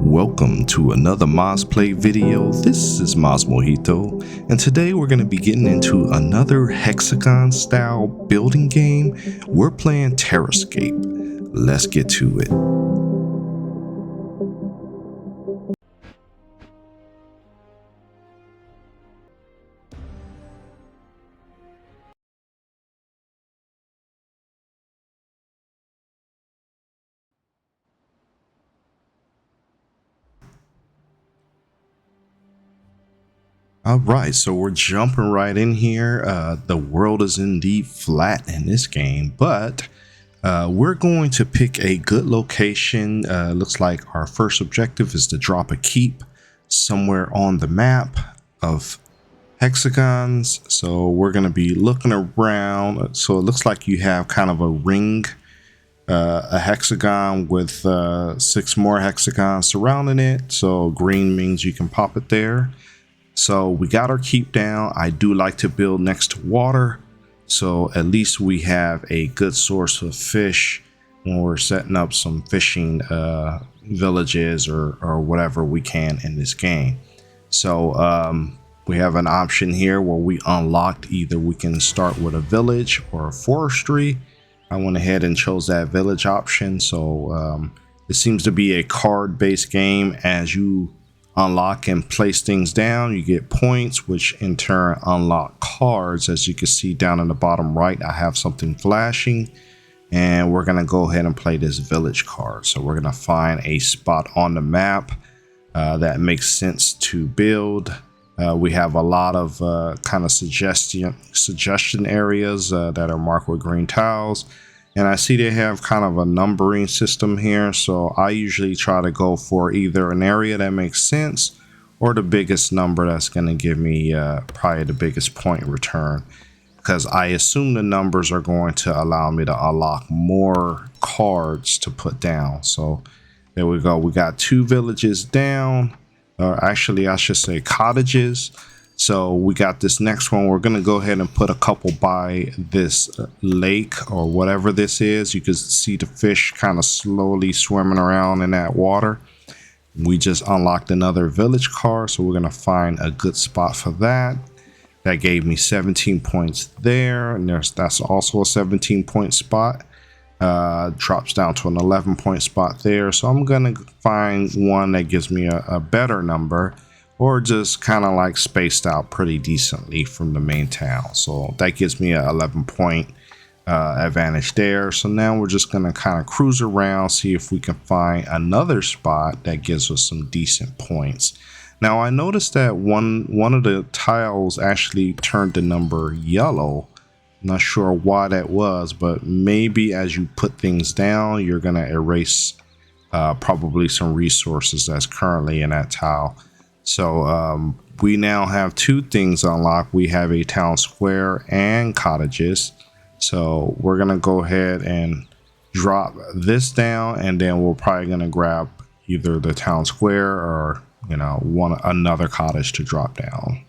Welcome to another mazplay video. This is MazMojito, and today we're going to be getting into another Hexagon style building game. We're playing TerraScape. Let's get to it. All right, so we're jumping right in here. The world is indeed flat in this game, but we're going to pick a good location. Looks like our first objective is to drop a keep somewhere on the map of hexagons. So we're going to be looking around. So it looks like you have kind of a ring, a hexagon with 6 more hexagons surrounding it. So green means you can pop it there. So we got our keep down. I do like to build next to water, so at least we have a good source of fish when we're setting up some fishing villages or whatever we can in this game. So we have an option here where we unlocked either we can start with a village or a forestry. I went ahead and chose that village option. So it seems to be a card-based game. As you unlock and place things down, you get points, which in turn unlock cards. As you can see down in the bottom right, I have something flashing, and we're gonna go ahead and play this village card. So we're gonna find a spot on the map that makes sense to build. We have a lot of kind of suggestion areas that are marked with green tiles. And I see they have kind of a numbering system here. So I usually try to go for either an area that makes sense or the biggest number that's going to give me probably the biggest point return, because I assume the numbers are going to allow me to unlock more cards to put down. So there we go. We got 2 villages down, or actually I should say cottages. So we got this next one. We're going to go ahead and put a couple by this lake or whatever this is. You can see the fish kind of slowly swimming around in that water. We just unlocked another village card, so we're going to find a good spot for that. That gave me 17 points there, and that's also a 17-point spot. Drops down to an 11-point spot there. So I'm going to find one that gives me a better number, or just kind of like spaced out pretty decently from the main town. So that gives me an 11-point advantage there. So now we're just going to kind of cruise around, see if we can find another spot that gives us some decent points. Now I noticed that one of the tiles actually turned the number yellow. Not sure why that was, but maybe as you put things down, you're going to erase probably some resources that's currently in that tile. So we now have 2 things unlocked. We have a town square and cottages. So we're gonna go ahead and drop this down, and then we're probably gonna grab either the town square or another cottage to drop down.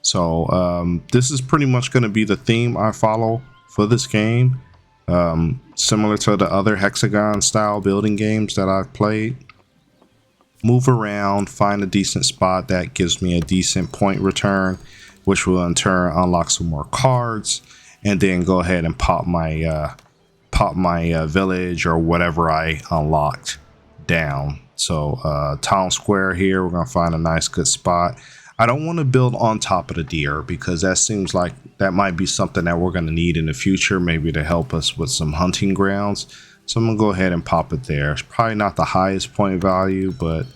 So this is pretty much going to be the theme I follow for this game, similar to the other hexagon style building games that I've played. Move around, find a decent spot that gives me a decent point return, which will in turn unlock some more cards, and then go ahead and pop my village or whatever I unlocked down. So town square here, we're gonna find a nice good spot. I don't want to build on top of the deer, because that seems like that might be something that we're going to need in the future, maybe to help us with some hunting grounds. So I'm gonna go ahead and pop it there. It's probably not the highest point value, but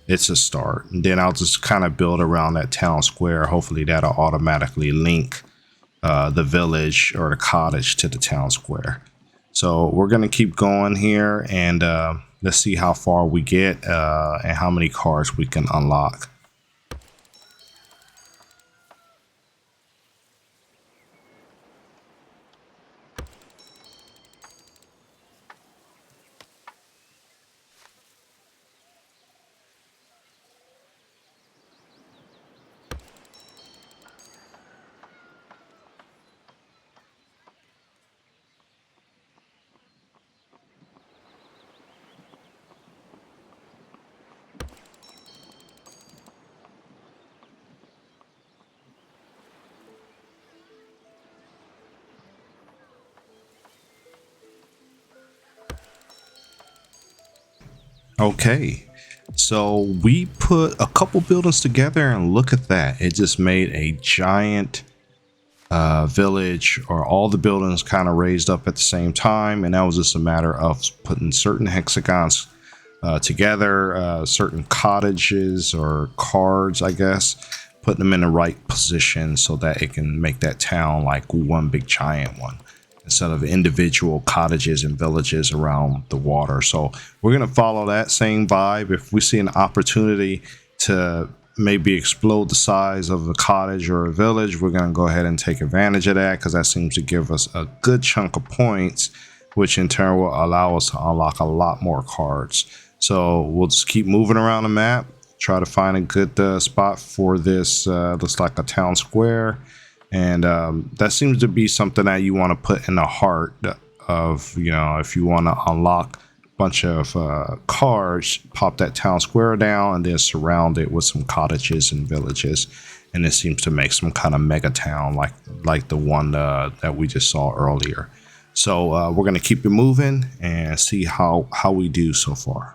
it's a start. And then I'll just kind of build around that town square. Hopefully that'll automatically link the village or the cottage to the town square. So we're gonna keep going here, and let's see how far we get and how many cards we can unlock. Okay, so we put a couple buildings together and look at that. It just made a giant village, or all the buildings kind of raised up at the same time, and that was just a matter of putting certain hexagons together, certain cottages or cards, I guess, putting them in the right position so that it can make that town like one big giant one instead of individual cottages and villages around the water. So we're going to follow that same vibe. If we see an opportunity to maybe explode the size of a cottage or a village, we're going to go ahead and take advantage of that, because that seems to give us a good chunk of points, which in turn will allow us to unlock a lot more cards. So we'll just keep moving around the map, try to find a good spot for this. Looks like a town square, and that seems to be something that you want to put in the heart of, you know, if you want to unlock bunch of cards, pop that town square down and then surround it with some cottages and villages, and it seems to make some kind of mega town like the one that we just saw earlier. So we're going to keep it moving and see how we do so far.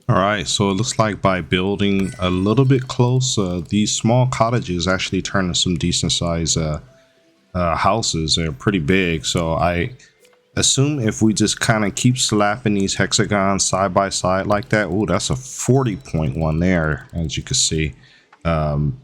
All right, so it looks like by building a little bit close, these small cottages actually turn into some decent size houses. They're pretty big, so I assume if we just kind of keep slapping these hexagons side by side like that. Oh, that's a 40-point one there, as you can see. And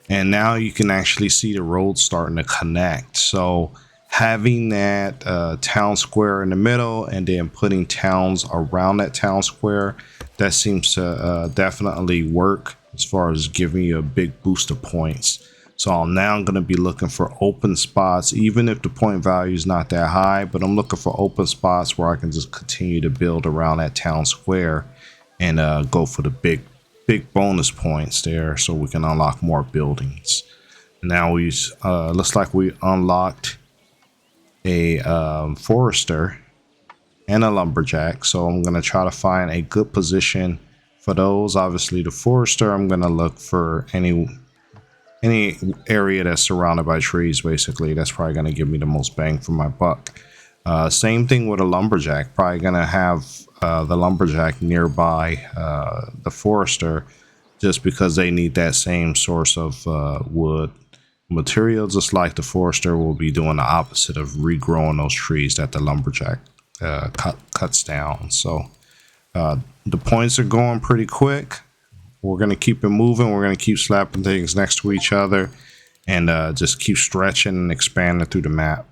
now you can actually see the road starting to connect. So having that town square in the middle and then putting towns around that town square, that seems to definitely work as far as giving you a big boost of points. So I'm now going to be looking for open spots, even if the point value is not that high, but I'm looking for open spots where I can just continue to build around that town square and go for the big bonus points there, so we can unlock more buildings. Now we looks like we unlocked a forester and a lumberjack, so I'm going to try to find a good position for those. Obviously the forester, I'm going to look for any area that's surrounded by trees. Basically, that's probably going to give me the most bang for my buck. Same thing with a lumberjack. Probably going to have the lumberjack nearby the forester, just because they need that same source of wood material, just like the forester will be doing the opposite of regrowing those trees that the lumberjack cuts down. So the points are going pretty quick. We're going to keep it moving. We're going to keep slapping things next to each other and just keep stretching and expanding through the map.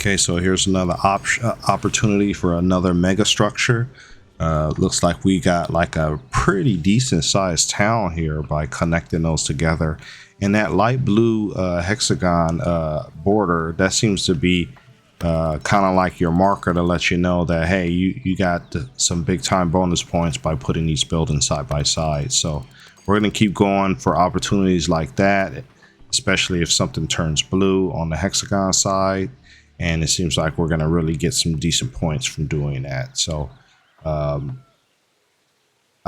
Okay, so here's another opportunity for another mega structure. Looks like we got like a pretty decent sized town here by connecting those together. And that light blue hexagon border, that seems to be kind of like your marker to let you know that, hey, you got some big time bonus points by putting these buildings side by side. So we're going to keep going for opportunities like that, especially if something turns blue on the hexagon side. And it seems like we're going to really get some decent points from doing that. So I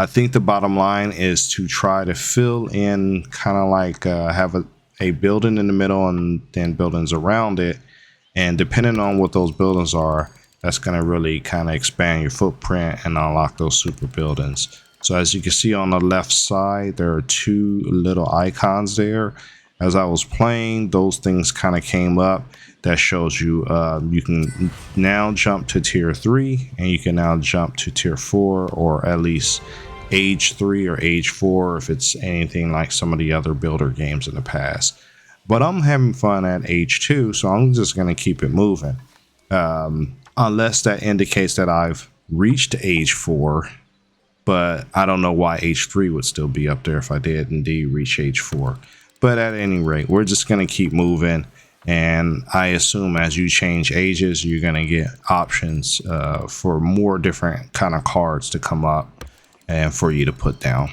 think the bottom line is to try to fill in, kind of like have a building in the middle and then buildings around it. And depending on what those buildings are, that's going to really kind of expand your footprint and unlock those super buildings. So as you can see on the left side, there are two little icons there. As I was playing, those things kind of came up. That shows you you can now jump to tier 3 and you can now jump to tier 4, or at least age 3 or age 4 if it's anything like some of the other builder games in the past. But I'm having fun at age 2, so I'm just going to keep it moving. Unless that indicates that I've reached age 4, but I don't know why age 3 would still be up there if I did indeed reach age 4. But at any rate, we're just going to keep moving. And I assume as you change ages, you're going to get options for more different kind of cards to come up and for you to put down.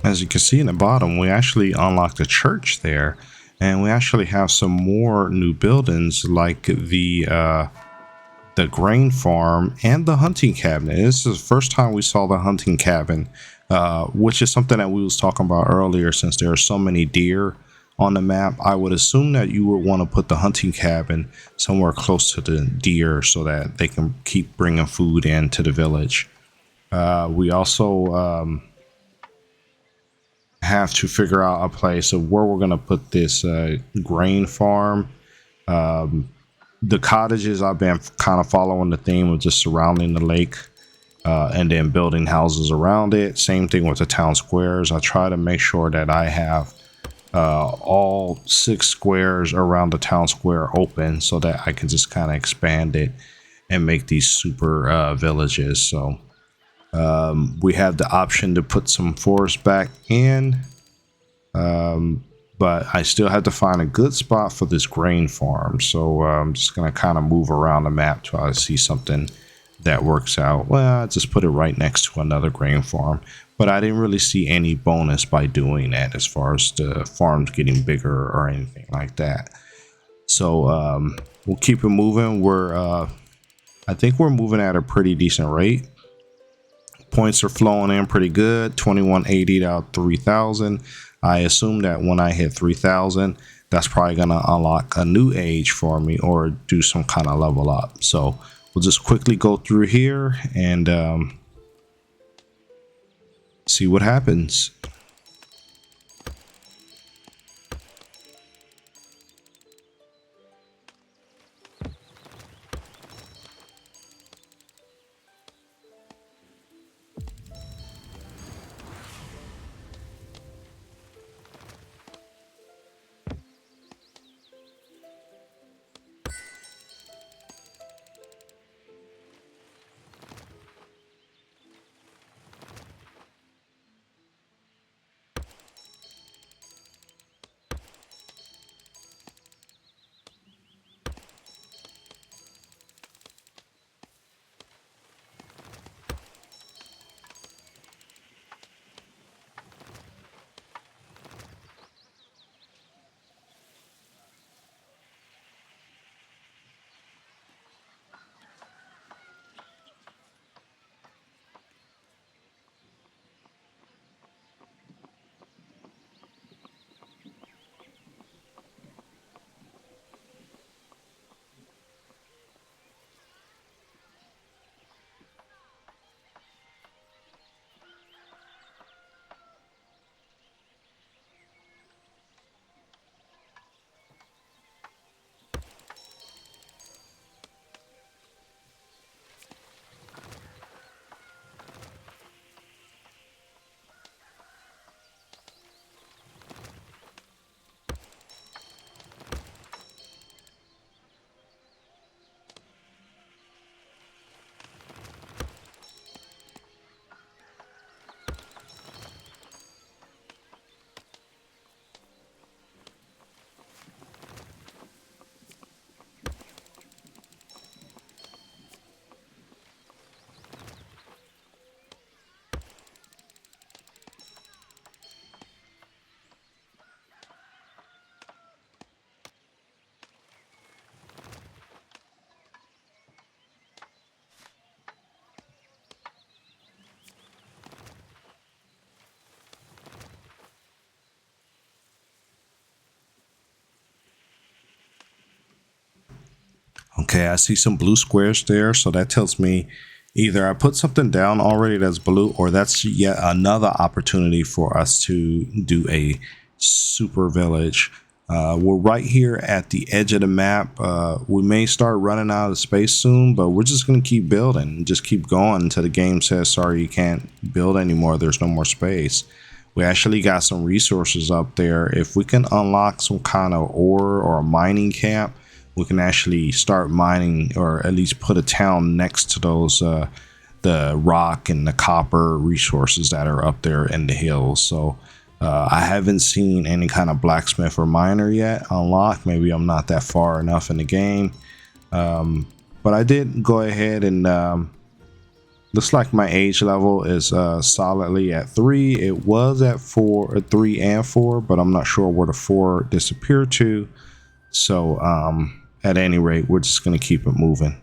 as you can see in the bottom, we actually unlocked a church there, and we actually have some more new buildings like the grain farm and the hunting cabin. This is the first time we saw the hunting cabin, which is something that we was talking about earlier. Since there are so many deer on the map, I would assume that you would want to put the hunting cabin somewhere close to the deer so that they can keep bringing food into the village. We also have to figure out a place of where we're going to put this grain farm. The cottages, I've been kind of following the theme of just surrounding the lake and then building houses around it. Same thing with the town squares. I try to make sure that I have all 6 squares around the town square open so that I can just kind of expand it and make these super villages. So we have the option to put some forest back in, but I still have to find a good spot for this grain farm. So I'm just going to kind of move around the map till I see something that works out. Well, I just put it right next to another grain farm, but I didn't really see any bonus by doing that as far as the farms getting bigger or anything like that. So we'll keep it moving. I think we're moving at a pretty decent rate. Points are flowing in pretty good. 2180 out of 3000. I assume that when I hit 3000, that's probably going to unlock a new age for me or do some kind of level up. So we'll just quickly go through here and see what happens. Okay, I see some blue squares there, so that tells me either I put something down already that's blue, or that's yet another opportunity for us to do a super village. We're right here at the edge of the map. We may start running out of space soon, but we're just going to keep building, just keep going until the game says, sorry, you can't build anymore, there's no more space. We actually got some resources up there. If we can unlock some kind of ore or a mining camp, we can actually start mining, or at least put a town next to those the rock and the copper resources that are up there in the hills. So I haven't seen any kind of blacksmith or miner yet unlocked. Maybe I'm not that far enough in the game, but I did go ahead and Looks like my age level is solidly at 3. It was at 3 and 4, but I'm not sure where the 4 disappeared to. So at any rate, we're just going to keep it moving.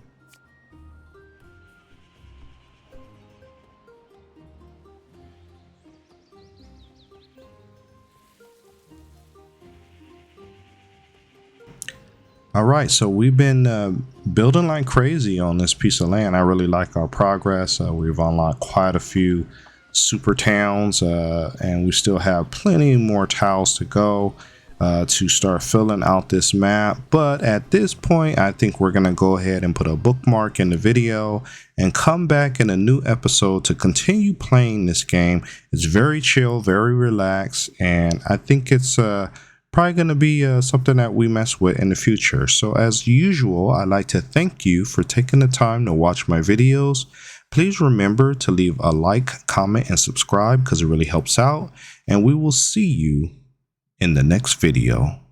All right, so we've been building like crazy on this piece of land. I really like our progress. We've unlocked quite a few super towns, and we still have plenty more tiles to go to start filling out this map. But at this point, I think we're going to go ahead and put a bookmark in the video and come back in a new episode to continue playing this game. It's very chill, very relaxed, and I think it's probably going to be something that we mess with in the future. So as usual, I'd like to thank you for taking the time to watch my videos. Please remember to leave a like, comment, and subscribe because it really helps out. And we will see you in the next video.